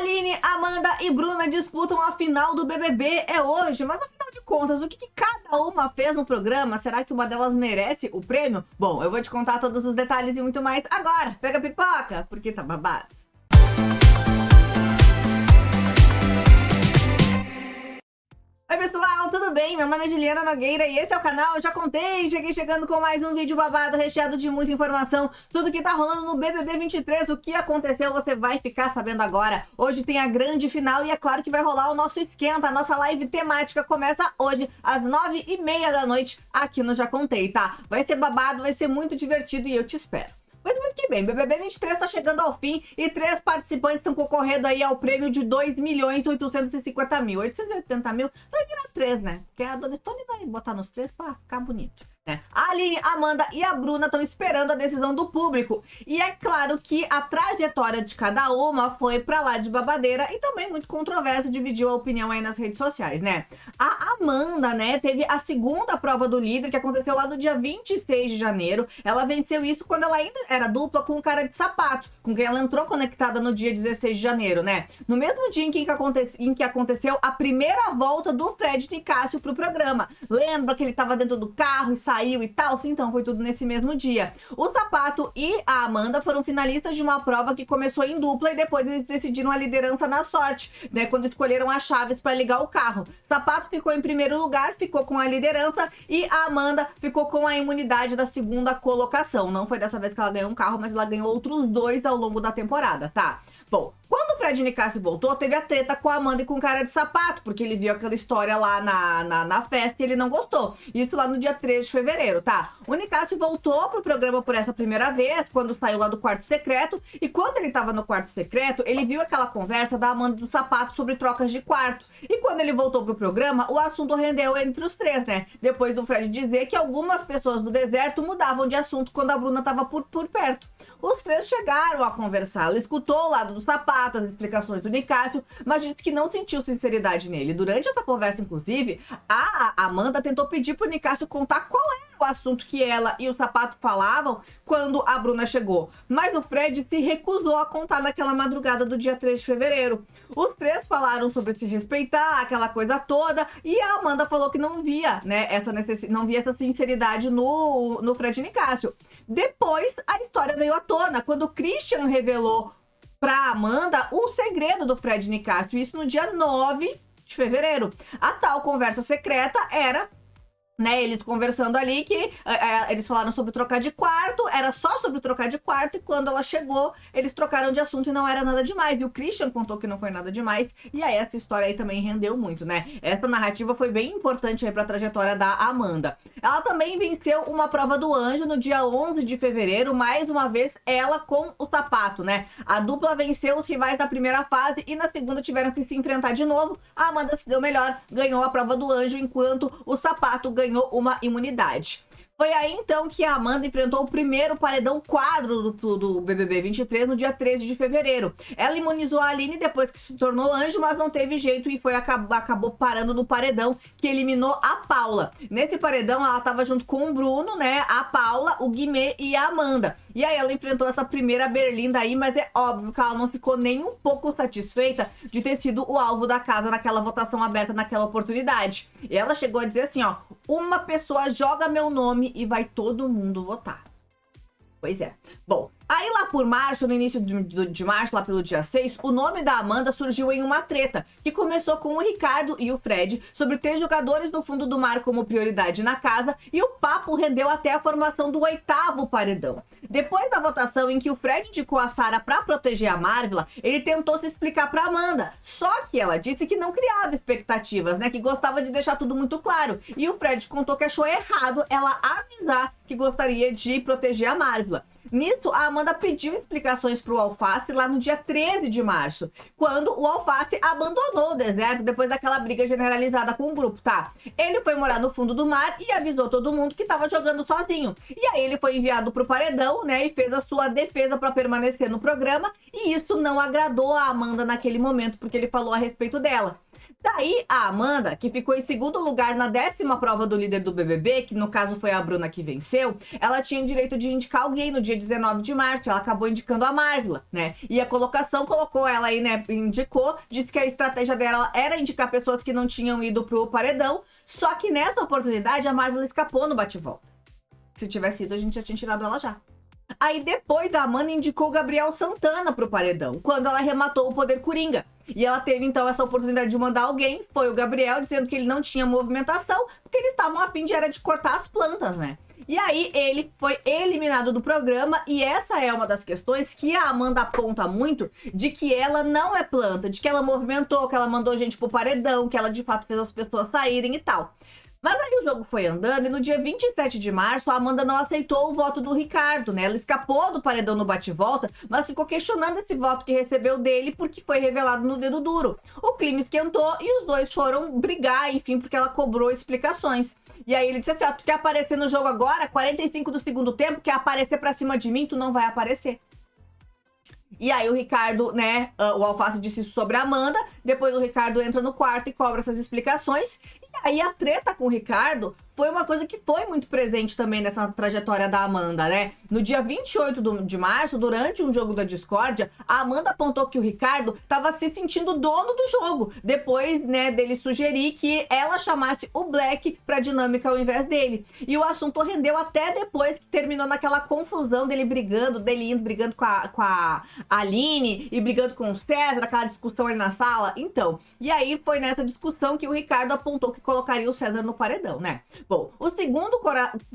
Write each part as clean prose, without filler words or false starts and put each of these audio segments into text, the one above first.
Aline, Amanda e Bruna disputam a final do BBB. É hoje, mas afinal de contas, o que cada uma fez no programa? Será que uma delas merece o prêmio? Bom, eu vou te contar todos os detalhes e muito mais agora. Pega a pipoca, porque tá babado. Oi pessoal, tudo bem? Meu nome é Juliana Nogueira e esse é o canal Eu Já Contei. Cheguei chegando com mais um vídeo babado, recheado de muita informação. Tudo que tá rolando no BBB 23, o que aconteceu você vai ficar sabendo agora. Hoje tem a grande final e é claro que vai rolar o nosso esquenta. A nossa live temática começa hoje às 9h30 da noite aqui no Já Contei, tá? Vai ser babado, vai ser muito divertido e eu te espero. Mas muito que bem, BBB 23 tá chegando ao fim e 3 participantes estão concorrendo aí ao prêmio de 2.850.000. 880 mil vai virar 3, né? Porque a Dona Stone vai botar nos 3 pra ficar bonito, né? A Aline, a Amanda e a Bruna estão esperando a decisão do público. E é claro que a trajetória de cada uma foi pra lá de babadeira e também muito controversa, dividiu a opinião aí nas redes sociais, né? A Amanda, né, teve a segunda prova do líder, que aconteceu lá no dia 26 de janeiro. Ela venceu isso quando ela ainda era dupla com um cara de sapato, com quem ela entrou conectada no dia 16 de janeiro, né? No mesmo dia em que aconteceu a primeira volta do Fred Nicásio pro programa. Lembra que ele tava dentro do carro e saiu e tal? Sim, então foi tudo nesse mesmo dia. O Sapato e a Amanda foram finalistas de uma prova que começou em dupla e depois eles decidiram a liderança na sorte, né? Quando escolheram as chaves para ligar o carro. Sapato ficou em primeiro lugar, ficou com a liderança e a Amanda ficou com a imunidade da segunda colocação. Não foi dessa vez que ela ganhou um carro, mas ela ganhou outros 2 ao longo da temporada, tá? Bom, quando o Fred Nicásio voltou, teve a treta com a Amanda e com o cara de sapato, porque ele viu aquela história lá na festa e ele não gostou. Isso lá no dia 13 de fevereiro, tá? O Nicásio voltou pro programa por essa primeira vez, quando saiu lá do quarto secreto, e quando ele tava no quarto secreto, ele viu aquela conversa da Amanda e do sapato sobre trocas de quarto. E quando ele voltou pro programa, o assunto rendeu entre os 3, né? Depois do Fred dizer que algumas pessoas do deserto mudavam de assunto quando a Bruna tava por perto. Os 3 chegaram a conversar. Ela escutou o lado do sapato, as explicações do Nicásio, mas disse que não sentiu sinceridade nele. Durante essa conversa, inclusive, a Amanda tentou pedir pro Nicásio contar qual era o assunto que ela e o sapato falavam quando a Bruna chegou. Mas o Fred se recusou a contar naquela madrugada do dia 3 de fevereiro. Os 3 falaram sobre se respeitar, aquela coisa toda, e a Amanda falou que não via, né, não via essa sinceridade no Fred Nicásio. Depois, a história veio à tona, quando o Christian revelou pra Amanda o segredo do Fred Nicásio, isso no dia 9 de fevereiro. A tal conversa secreta era, né, eles conversando ali que eles falaram sobre trocar de quarto, era só sobre trocar de quarto, e quando ela chegou, eles trocaram de assunto e não era nada demais. E o Christian contou que não foi nada demais, e aí essa história aí também rendeu muito, né? Essa narrativa foi bem importante aí pra trajetória da Amanda. Ela também venceu uma prova do anjo no dia 11 de fevereiro, mais uma vez ela com o sapato, né? A dupla venceu os rivais da primeira fase e na segunda tiveram que se enfrentar de novo. A Amanda se deu melhor, ganhou a prova do anjo, enquanto o sapato ganhou uma imunidade. Foi aí então que a Amanda enfrentou o primeiro paredão quadro do BBB 23 no dia 13 de fevereiro. Ela imunizou a Aline depois que se tornou anjo, mas não teve jeito e acabou parando no paredão que eliminou a Paula. Nesse paredão ela tava junto com o Bruno, né, a Paula, o Guimê e a Amanda. E aí ela enfrentou essa primeira berlinda aí, mas é óbvio que ela não ficou nem um pouco satisfeita de ter sido o alvo da casa naquela votação aberta naquela oportunidade. E ela chegou a dizer assim, ó: uma pessoa joga meu nome e vai todo mundo votar. Pois é. Bom, aí lá por março, no início de março, lá pelo dia 6, o nome da Amanda surgiu em uma treta, que começou com o Ricardo e o Fred, sobre ter jogadores do fundo do mar como prioridade na casa, e o papo rendeu até a formação do 8º paredão. Depois da votação em que o Fred indicou a Sarah pra proteger a Marvila, ele tentou se explicar pra Amanda, só que ela disse que não criava expectativas, né, que gostava de deixar tudo muito claro, e o Fred contou que achou errado ela avisar que gostaria de proteger a Marvila. Nisso, a Amanda pediu explicações pro Alface lá no dia 13 de março, quando o Alface abandonou o deserto depois daquela briga generalizada com o grupo, tá? Ele foi morar no fundo do mar e avisou todo mundo que tava jogando sozinho. E aí ele foi enviado pro paredão, né, e fez a sua defesa para permanecer no programa, e isso não agradou a Amanda naquele momento, porque ele falou a respeito dela. Daí, a Amanda, que ficou em segundo lugar na 10ª prova do líder do BBB, que no caso foi a Bruna que venceu, ela tinha direito de indicar alguém no dia 19 de março, ela acabou indicando a Marvila, né? E a colocação colocou ela aí, né, indicou, disse que a estratégia dela era indicar pessoas que não tinham ido pro paredão, só que nessa oportunidade a Marvila escapou no bate-volta. Se tivesse ido, a gente já tinha tirado ela já. Aí depois a Amanda indicou o Gabriel Santana pro paredão, quando ela arrematou o poder Coringa. E ela teve então essa oportunidade de mandar alguém, foi o Gabriel, dizendo que ele não tinha movimentação, porque eles estavam a fim de cortar as plantas, né? E aí ele foi eliminado do programa, e essa é uma das questões que a Amanda aponta muito, de que ela não é planta, de que ela movimentou, que ela mandou gente pro paredão, que ela de fato fez as pessoas saírem e tal. Mas aí o jogo foi andando e no dia 27 de março a Amanda não aceitou o voto do Ricardo, né? Ela escapou do paredão no bate-volta, mas ficou questionando esse voto que recebeu dele porque foi revelado no dedo duro. O clima esquentou e os dois foram brigar, enfim, porque ela cobrou explicações. E aí ele disse assim, ó, tu quer aparecer no jogo agora? 45 do segundo tempo, quer aparecer pra cima de mim? Tu não vai aparecer. E aí o Ricardo, né, o Alface disse isso sobre a Amanda, depois o Ricardo entra no quarto e cobra essas explicações, e aí a treta com o Ricardo foi uma coisa que foi muito presente também nessa trajetória da Amanda, né? No dia 28 de março, durante um jogo da discórdia, a Amanda apontou que o Ricardo estava se sentindo dono do jogo, depois, né, dele sugerir que ela chamasse o Black pra dinâmica ao invés dele. E o assunto rendeu até depois que terminou naquela confusão dele brigando, brigando com a Aline e brigando com o César, aquela discussão ali na sala. Então, e aí foi nessa discussão que o Ricardo apontou que colocaria o César no paredão, né? Bom, o segundo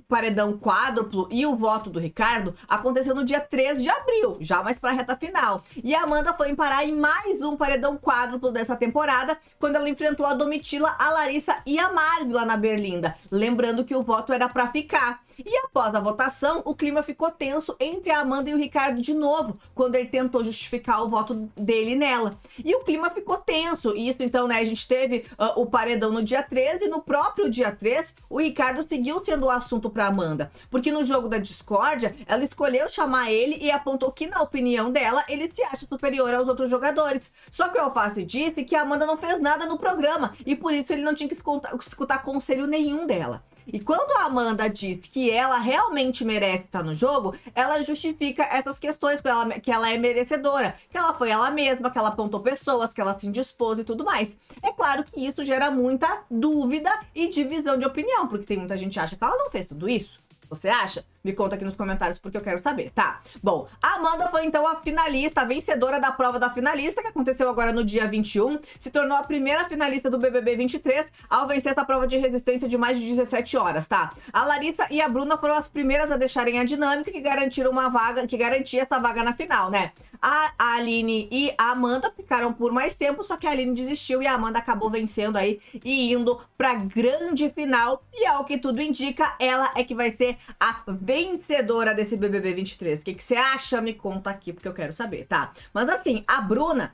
paredão quádruplo e o voto do Ricardo aconteceu no dia 13 de abril, já mais pra reta final. E a Amanda foi parar em mais um paredão quádruplo dessa temporada, quando ela enfrentou a Domitila, a Larissa e a Marvila na Berlinda. Lembrando que o voto era pra ficar. E após a votação, o clima ficou tenso entre a Amanda e o Ricardo de novo, quando ele tentou justificar o voto dele nela. E o clima ficou tenso. E isso, então, né, a gente teve o paredão no dia 13, e no próprio dia 3, o Ricardo seguiu sendo o assunto para Amanda. Porque no jogo da discórdia, ela escolheu chamar ele e apontou que, na opinião dela, ele se acha superior aos outros jogadores. Só que o Alface disse que a Amanda não fez nada no programa, e por isso ele não tinha que escutar conselho nenhum dela. E quando a Amanda diz que ela realmente merece estar no jogo, ela justifica essas questões, que ela é merecedora, que ela foi ela mesma, que ela apontou pessoas, que ela se indispôs e tudo mais. É claro que isso gera muita dúvida e divisão de opinião, porque tem muita gente que acha que ela não fez tudo isso. Você acha? Me conta aqui nos comentários porque eu quero saber, tá? Bom, a Amanda foi então a finalista, a vencedora da prova da finalista, que aconteceu agora no dia 21. Se tornou a primeira finalista do BBB 23 ao vencer essa prova de resistência de mais de 17 horas, tá? A Larissa e a Bruna foram as primeiras a deixarem a dinâmica que garantiram uma vaga, que garantia essa vaga na final, né? A Aline e a Amanda ficaram por mais tempo, só que a Aline desistiu e a Amanda acabou vencendo aí e indo pra grande final. E ao que tudo indica, ela é que vai ser a vencedora desse BBB 23. O que você acha? Me conta aqui, porque eu quero saber, tá? Mas assim, a Bruna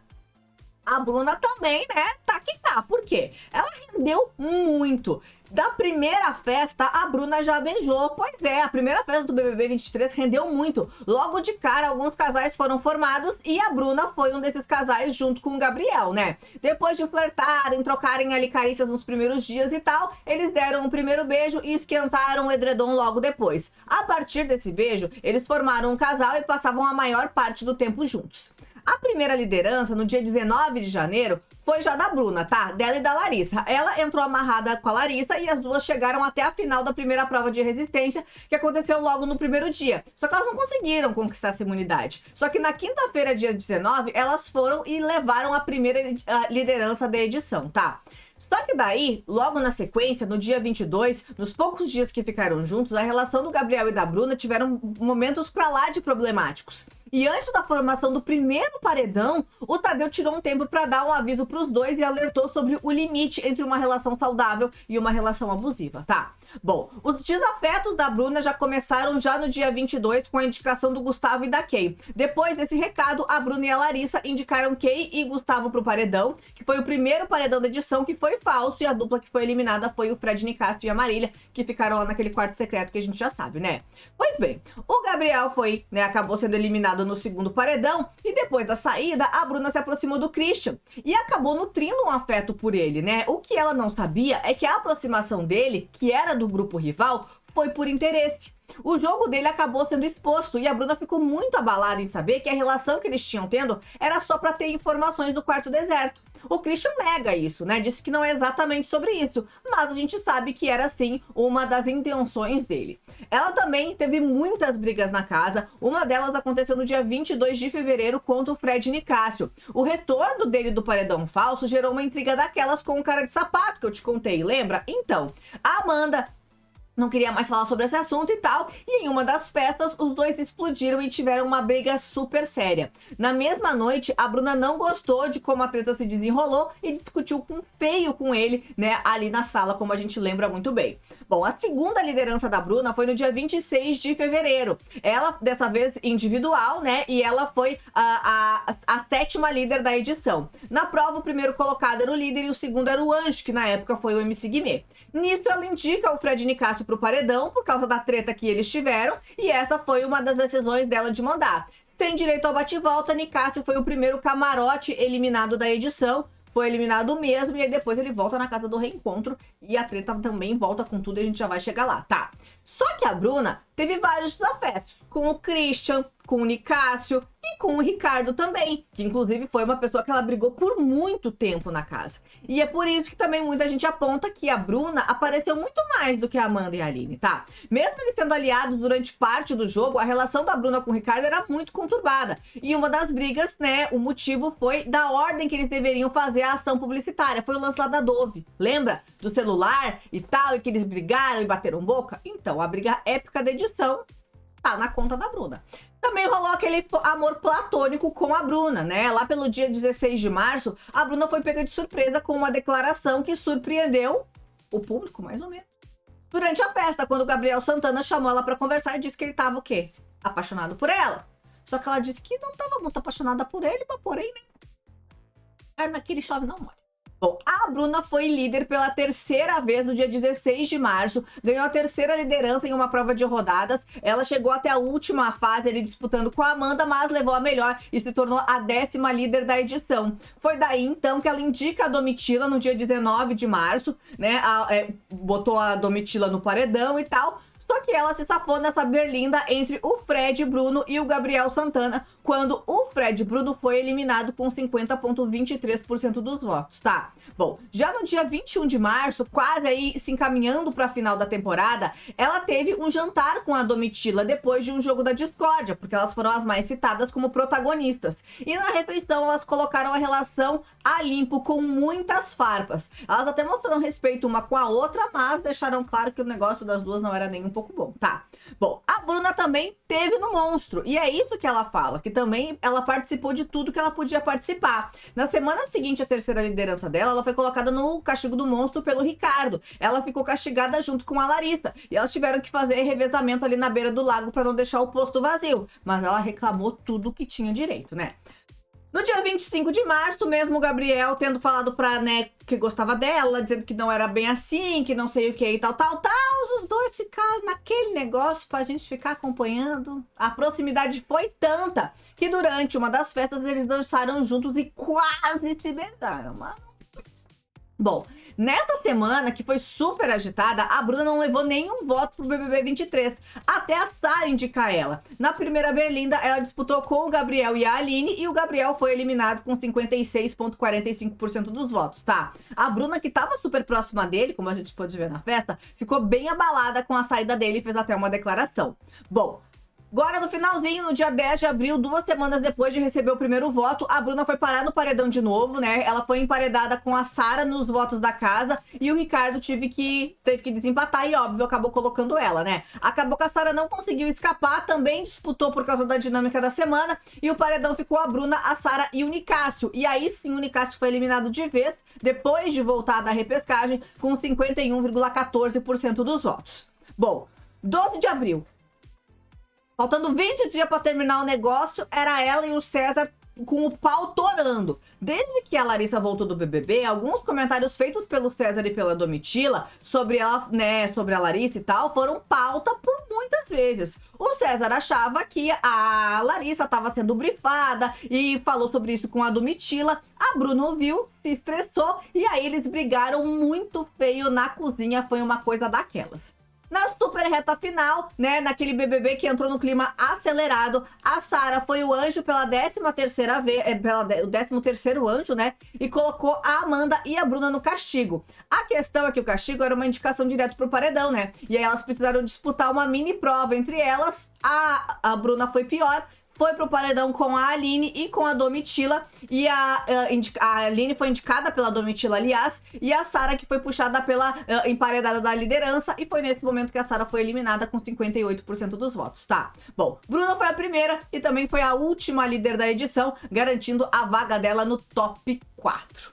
também, né, tá que tá. Por quê? Ela rendeu muito. Da primeira festa, a Bruna já beijou. Pois é, a primeira festa do BBB 23 rendeu muito. Logo de cara, alguns casais foram formados e a Bruna foi um desses casais junto com o Gabriel, né? Depois de flertarem, trocarem ali carícias nos primeiros dias e tal, eles deram um primeiro beijo e esquentaram o edredom logo depois. A partir desse beijo, eles formaram um casal e passavam a maior parte do tempo juntos. A primeira liderança, no dia 19 de janeiro, foi já da Bruna, tá? Dela e da Larissa. Ela entrou amarrada com a Larissa e as duas chegaram até a final da primeira prova de resistência, que aconteceu logo no primeiro dia. Só que elas não conseguiram conquistar essa imunidade. Só que na quinta-feira, dia 19, elas foram e levaram a primeira liderança da edição, tá? Só que daí, logo na sequência, no dia 22, nos poucos dias que ficaram juntos, a relação do Gabriel e da Bruna tiveram momentos pra lá de problemáticos. E antes da formação do primeiro paredão, o Tadeu tirou um tempo para dar um aviso para os dois e alertou sobre o limite entre uma relação saudável e uma relação abusiva, tá? Bom, os desafetos da Bruna já começaram já no dia 22 com a indicação do Gustavo e da Kay. Depois desse recado, a Bruna e a Larissa indicaram Kay e Gustavo pro paredão, que foi o primeiro paredão da edição que foi falso, e a dupla que foi eliminada foi o Fred Nicastro e a Marília, que ficaram lá naquele quarto secreto que a gente já sabe, né? Pois bem, o Gabriel foi, né, acabou sendo eliminado no segundo paredão, e depois da saída, a Bruna se aproximou do Christian e acabou nutrindo um afeto por ele, né? O que ela não sabia é que a aproximação dele, que era do grupo rival, foi por interesse. O jogo dele acabou sendo exposto e a Bruna ficou muito abalada em saber que a relação que eles tinham tendo era só para ter informações do quarto deserto. O Christian nega isso, né? Disse que não é exatamente sobre isso, mas a gente sabe que era sim uma das intenções dele. Ela também teve muitas brigas na casa, uma delas aconteceu no dia 22 de fevereiro contra o Fred Nicásio. O retorno dele do paredão falso gerou uma intriga daquelas com o cara de sapato que eu te contei, lembra? Então, a Amanda não queria mais falar sobre esse assunto e tal, e em uma das festas, os dois explodiram e tiveram uma briga super séria. Na mesma noite, a Bruna não gostou de como a treta se desenrolou e discutiu feio com ele, né, ali na sala, como a gente lembra muito bem. Bom, a segunda liderança da Bruna foi no dia 26 de fevereiro. Ela, dessa vez, individual, né, e ela foi a sétima líder da edição. Na prova, o primeiro colocado era o líder e o segundo era o Anjo, que na época foi o MC Guimê. Nisso, ela indica o Fred Nicásio pro paredão por causa da treta que eles tiveram, e essa foi uma das decisões dela de mandar. Sem direito ao bate-volta, Nicásio foi o primeiro camarote eliminado da edição, foi eliminado mesmo, e aí depois ele volta na casa do reencontro, e a treta também volta com tudo, e a gente já vai chegar lá, tá? Só que a Bruna teve vários desafetos, com o Christian, com o Nicásio e com o Ricardo também, que inclusive foi uma pessoa que ela brigou por muito tempo na casa. E é por isso que também muita gente aponta que a Bruna apareceu muito mais do que a Amanda e a Aline, tá? Mesmo eles sendo aliados durante parte do jogo, a relação da Bruna com o Ricardo era muito conturbada. E uma das brigas, né, o motivo foi da ordem que eles deveriam fazer a ação publicitária. Foi o lance lá da Dove, lembra? Do celular e tal, e que eles brigaram e bateram boca? Então, a briga épica da edição tá na conta da Bruna. Também rolou aquele amor platônico com a Bruna, né? Lá pelo dia 16 de março, a Bruna foi pega de surpresa com uma declaração que surpreendeu o público, mais ou menos. Durante a festa, quando o Gabriel Santana chamou ela pra conversar e disse que ele tava o quê? Apaixonado por ela. Só que ela disse que não tava muito apaixonada por ele, mas porém, né? Naquele chove não molha. Bom, a Bruna foi líder pela terceira vez no dia 16 de março, ganhou a terceira liderança em uma prova de rodadas. Ela chegou até a última fase ali disputando com a Amanda, mas levou a melhor e se tornou a 10ª líder da edição. Foi daí então que ela indica a Domitila no dia 19 de março, né? Botou a Domitila no paredão e tal. Só que ela se safou nessa berlinda entre o Fred Bruno e o Gabriel Santana, quando o Fred Bruno foi eliminado com 50,23% dos votos, tá? Bom, já no dia 21 de março, quase aí se encaminhando para a final da temporada, ela teve um jantar com a Domitila depois de um jogo da discórdia, porque elas foram as mais citadas como protagonistas. E na refeição elas colocaram a relação a limpo com muitas farpas. Elas até mostraram respeito uma com a outra, mas deixaram claro que o negócio das duas não era nem um pouco bom, tá? Bom, a Bruna também teve no Monstro, e é isso que ela fala, que também ela participou de tudo que ela podia participar. Na semana seguinte à terceira liderança dela, ela foi colocada no castigo do Monstro pelo Ricardo. Ela ficou castigada junto com a Larissa, e elas tiveram que fazer revezamento ali na beira do lago para não deixar o posto vazio, mas ela reclamou tudo que tinha direito, né? No dia 25 de março, mesmo o Gabriel tendo falado pra, né, que gostava dela, dizendo que não era bem assim, que não sei o que e tal, os dois ficaram naquele negócio pra gente ficar acompanhando. A proximidade foi tanta que durante uma das festas eles dançaram juntos e quase se beijaram, mano. Bom, nessa semana, que foi super agitada, a Bruna não levou nenhum voto pro BBB 23, até a Sara indicar ela. Na primeira berlinda, ela disputou com o Gabriel e a Aline, e o Gabriel foi eliminado com 56,45% dos votos, tá? A Bruna, que tava super próxima dele, como a gente pôde ver na festa, ficou bem abalada com a saída dele e fez até uma declaração. Bom, Agora, no finalzinho, no dia 10 de abril, 2 semanas depois de receber o primeiro voto, a Bruna foi parar no paredão de novo, né? Ela foi emparedada com a Sara nos votos da casa e o Ricardo teve que desempatar e, óbvio, acabou colocando ela, né? Acabou que a Sara não conseguiu escapar, também disputou por causa da dinâmica da semana e o paredão ficou a Bruna, a Sara e o Nicásio. E aí sim, o Nicásio foi eliminado de vez, depois de voltar da repescagem, com 51,14% dos votos. Bom, 12 de abril. Faltando 20 dias para terminar o negócio, era ela e o César com o pau torando. Desde que a Larissa voltou do BBB, alguns comentários feitos pelo César e pela Domitila sobre ela, né, sobre a Larissa e tal, foram pauta por muitas vezes. O César achava que a Larissa estava sendo brifada e falou sobre isso com a Domitila. A Bruna ouviu, se estressou e aí eles brigaram muito feio na cozinha. Foi uma coisa daquelas. Na super reta final, né, naquele BBB que entrou no clima acelerado, a Sara foi o anjo pela 13ª vez, o 13º anjo, né, e colocou a Amanda e a Bruna no castigo. A questão é que o castigo era uma indicação direto pro paredão, né, e aí elas precisaram disputar uma mini prova entre elas. A Bruna foi pior, foi pro paredão com a Aline e com a Domitila. E a Aline foi indicada pela Domitila, aliás. E a Sara que foi puxada pela emparedada da liderança. E foi nesse momento que a Sara foi eliminada com 58% dos votos, tá? Bom, Bruna foi a primeira e também foi a última líder da edição, garantindo a vaga dela no top 4.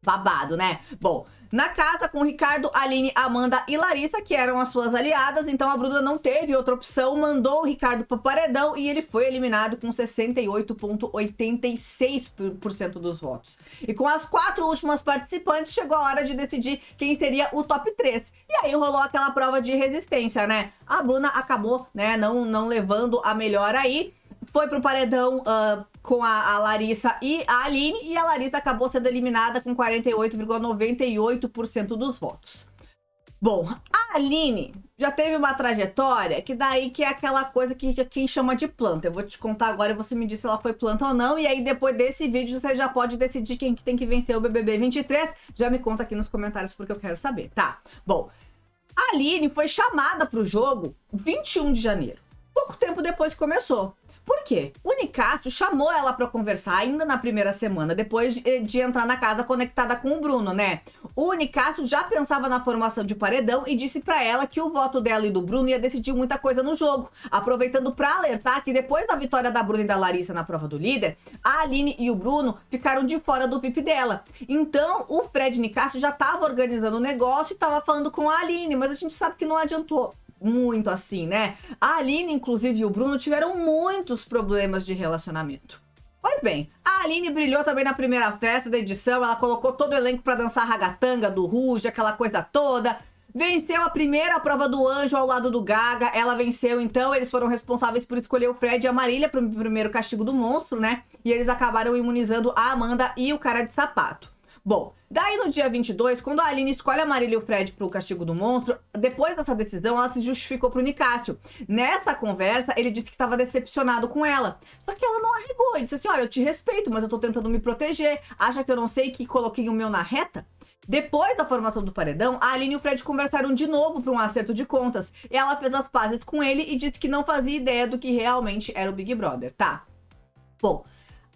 Babado, né? Bom, na casa com Ricardo, Aline, Amanda e Larissa, que eram as suas aliadas, então a Bruna não teve outra opção, mandou o Ricardo pro paredão e ele foi eliminado com 68,86% dos votos. E com as 4 últimas participantes, chegou a hora de decidir quem seria o top 3. E aí rolou aquela prova de resistência, né? A Bruna acabou, né, não levando a melhor aí. Foi pro paredão com a Larissa e a Aline, e a Larissa acabou sendo eliminada com 48,98% dos votos. Bom, a Aline já teve uma trajetória que daí que é aquela coisa que quem chama de planta. Eu vou te contar agora e você me diz se ela foi planta ou não, e aí depois desse vídeo você já pode decidir quem que tem que vencer o BBB 23. Já me conta aqui nos comentários porque eu quero saber, tá? Bom, a Aline foi chamada pro jogo 21 de janeiro, pouco tempo depois que começou. Por quê? O Nicásio chamou ela pra conversar ainda na primeira semana, depois de entrar na casa conectada com o Bruno, né? O Nicásio já pensava na formação de paredão e disse pra ela que o voto dela e do Bruno ia decidir muita coisa no jogo, aproveitando pra alertar que depois da vitória da Bruna e da Larissa na prova do líder, a Aline e o Bruno ficaram de fora do VIP dela. Então, o Fred Nicásio já tava organizando o negócio e tava falando com a Aline, mas a gente sabe que não adiantou muito assim, né? A Aline, inclusive, e o Bruno tiveram muitos problemas de relacionamento. Pois bem, a Aline brilhou também na primeira festa da edição, ela colocou todo o elenco pra dançar ragatanga do Ruge, aquela coisa toda. Venceu a primeira prova do anjo ao lado do Gaga, ela venceu, então eles foram responsáveis por escolher o Fred e a Marília pro primeiro castigo do monstro, né? E eles acabaram imunizando a Amanda e o cara de sapato. Bom, daí no dia 22, quando a Aline escolhe a Marília e o Fred pro castigo do monstro, depois dessa decisão, ela se justificou pro Nicásio. Nessa conversa, ele disse que estava decepcionado com ela. Só que ela não arregou e disse assim, olha, eu te respeito, mas eu tô tentando me proteger. Acha que eu não sei que coloquei o meu na reta? Depois da formação do paredão, a Aline e o Fred conversaram de novo para um acerto de contas. Ela fez as pazes com ele e disse que não fazia ideia do que realmente era o Big Brother, tá? Bom,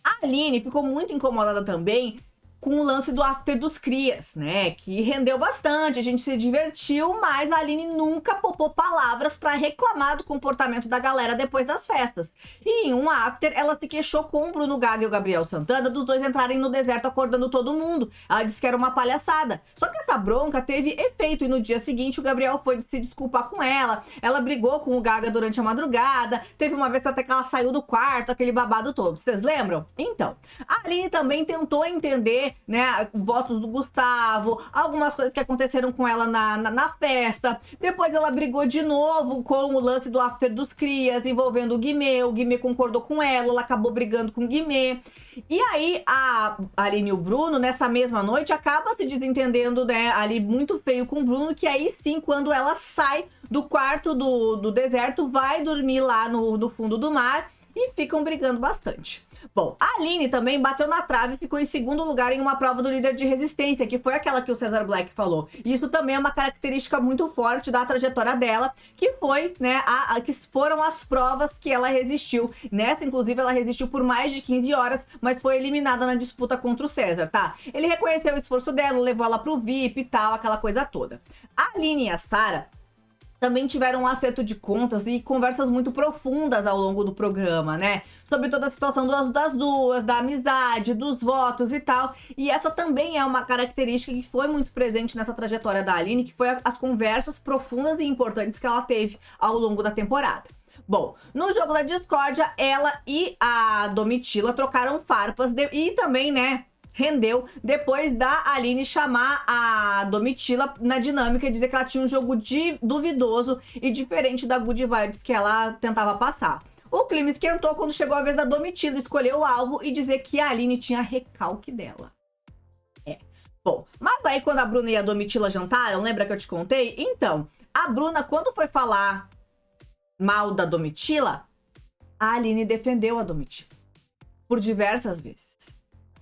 a Aline ficou muito incomodada também com o lance do after dos crias, né, que rendeu bastante, a gente se divertiu, mas a Aline nunca poupou palavras pra reclamar do comportamento da galera depois das festas. E em um after, ela se queixou com o Bruno Gaga e o Gabriel Santana dos dois entrarem no deserto acordando todo mundo. Ela disse que era uma palhaçada. Só que essa bronca teve efeito e no dia seguinte o Gabriel foi se desculpar com ela, ela brigou com o Gaga durante a madrugada, teve uma vez até que ela saiu do quarto, aquele babado todo. Vocês lembram? Então, a Aline também tentou entender, né, votos do Gustavo, algumas coisas que aconteceram com ela na festa. Depois ela brigou de novo com o lance do after dos crias, envolvendo o Guimê concordou com ela acabou brigando com o Guimê. E aí a Aline e o Bruno, nessa mesma noite, acaba se desentendendo, né, ali muito feio com o Bruno, que aí sim, quando ela sai do quarto do deserto, vai dormir lá no fundo do mar e ficam brigando bastante. Bom, a Aline também bateu na trave e ficou em segundo lugar em uma prova do líder de resistência, que foi aquela que o Cesar Black falou. E isso também é uma característica muito forte da trajetória dela, que foi, né, que foram as provas que ela resistiu. Nessa, inclusive, ela resistiu por mais de 15 horas, mas foi eliminada na disputa contra o Cesar, tá? Ele reconheceu o esforço dela, levou ela pro VIP e tal, aquela coisa toda. A Aline e a Sara também tiveram um acerto de contas e conversas muito profundas ao longo do programa, né? Sobre toda a situação das duas, da amizade, dos votos e tal. E essa também é uma característica que foi muito presente nessa trajetória da Aline, que foi as conversas profundas e importantes que ela teve ao longo da temporada. Bom, no jogo da discórdia, ela e a Domitila trocaram farpas e também, né, rendeu depois da Aline chamar a Domitila na dinâmica e dizer que ela tinha um jogo duvidoso e diferente da good vibes que ela tentava passar. O clima esquentou quando chegou a vez da Domitila escolher o alvo e dizer que a Aline tinha recalque dela. Bom, mas aí quando a Bruna e a Domitila jantaram, lembra que eu te contei? Então, a Bruna, quando foi falar mal da Domitila, a Aline defendeu a Domitila por diversas vezes,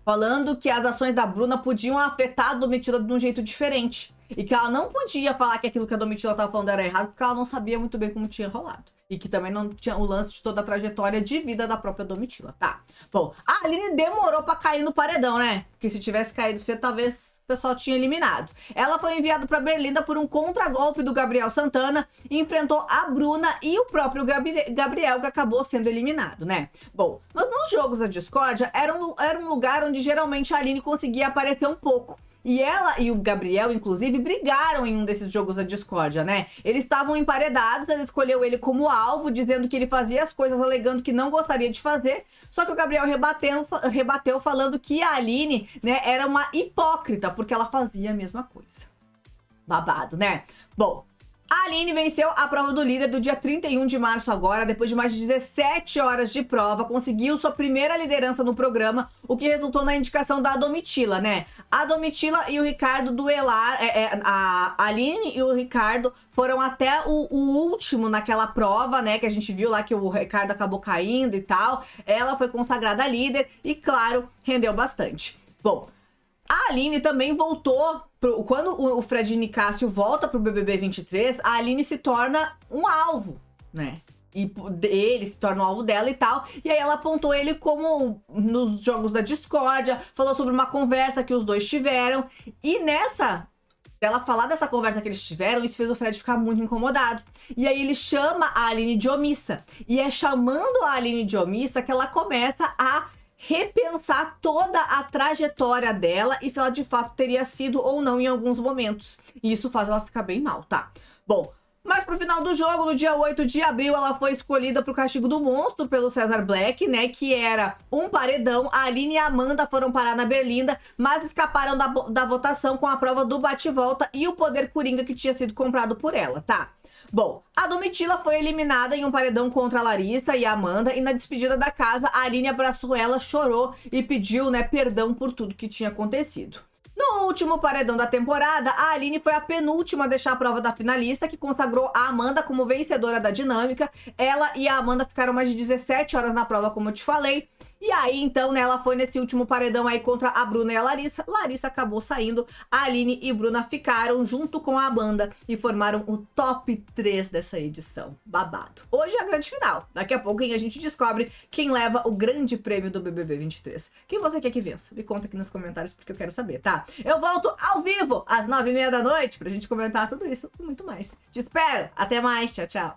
falando que as ações da Bruna podiam afetar a Domitila de um jeito diferente. E que ela não podia falar que aquilo que a Domitila estava falando era errado, porque ela não sabia muito bem como tinha rolado. E que também não tinha o lance de toda a trajetória de vida da própria Domitila, tá? Bom, a Aline demorou pra cair no paredão, né? Porque se tivesse caído cedo, talvez o pessoal tinha eliminado. Ela foi enviada pra Berlinda por um contragolpe do Gabriel Santana e enfrentou a Bruna e o próprio Gabriel, que acabou sendo eliminado, né? Bom, mas nos jogos da discórdia, era um lugar onde geralmente a Aline conseguia aparecer um pouco. E ela e o Gabriel, inclusive, brigaram em um desses jogos da discórdia, né? Eles estavam emparedados, ela escolheu ele como alvo, dizendo que ele fazia as coisas alegando que não gostaria de fazer. Só que o Gabriel rebateu falando que a Aline, né, era uma hipócrita, porque ela fazia a mesma coisa. Babado, né? Bom, a Aline venceu a prova do líder do dia 31 de março agora, depois de mais de 17 horas de prova, conseguiu sua primeira liderança no programa, o que resultou na indicação da Domitila, né? A Domitila e o Ricardo duelaram, a Aline e o Ricardo foram até o último naquela prova, né? Que a gente viu lá que o Ricardo acabou caindo e tal. Ela foi consagrada líder e, claro, rendeu bastante. Bom, a Aline também voltou, quando o Fred Nicásio volta pro BBB 23, a Aline se torna um alvo, né? E ele se torna o alvo dela e tal. E aí ela apontou ele como nos jogos da discórdia, falou sobre uma conversa que os dois tiveram. E ela falar dessa conversa que eles tiveram, isso fez o Fred ficar muito incomodado. E aí ele chama a Aline de omissa. E é chamando a Aline de omissa que ela começa a repensar toda a trajetória dela e se ela de fato teria sido ou não em alguns momentos. E isso faz ela ficar bem mal, tá? Bom, mas pro final do jogo, no dia 8 de abril, ela foi escolhida pro castigo do monstro pelo Cesar Black, né? Que era um paredão. A Aline e a Amanda foram parar na Berlinda, mas escaparam da votação com a prova do bate-volta e o poder coringa que tinha sido comprado por ela, tá? Bom, a Domitila foi eliminada em um paredão contra a Larissa e a Amanda, e na despedida da casa, a Aline abraçou ela, chorou e pediu, né, perdão por tudo que tinha acontecido. No último paredão da temporada, a Aline foi a penúltima a deixar a prova da finalista, que consagrou a Amanda como vencedora da dinâmica. Ela e a Amanda ficaram mais de 17 horas na prova, como eu te falei. E aí, então, né, ela foi nesse último paredão aí contra a Bruna e a Larissa. Larissa acabou saindo, a Aline e Bruna ficaram junto com a Amanda e formaram o top 3 dessa edição. Babado. Hoje é a grande final. Daqui a pouquinho a gente descobre quem leva o grande prêmio do BBB 23. Quem você quer que vença? Me conta aqui nos comentários porque eu quero saber, tá? Eu volto ao vivo às 9h30 da noite pra gente comentar tudo isso e muito mais. Te espero. Até mais. Tchau, tchau.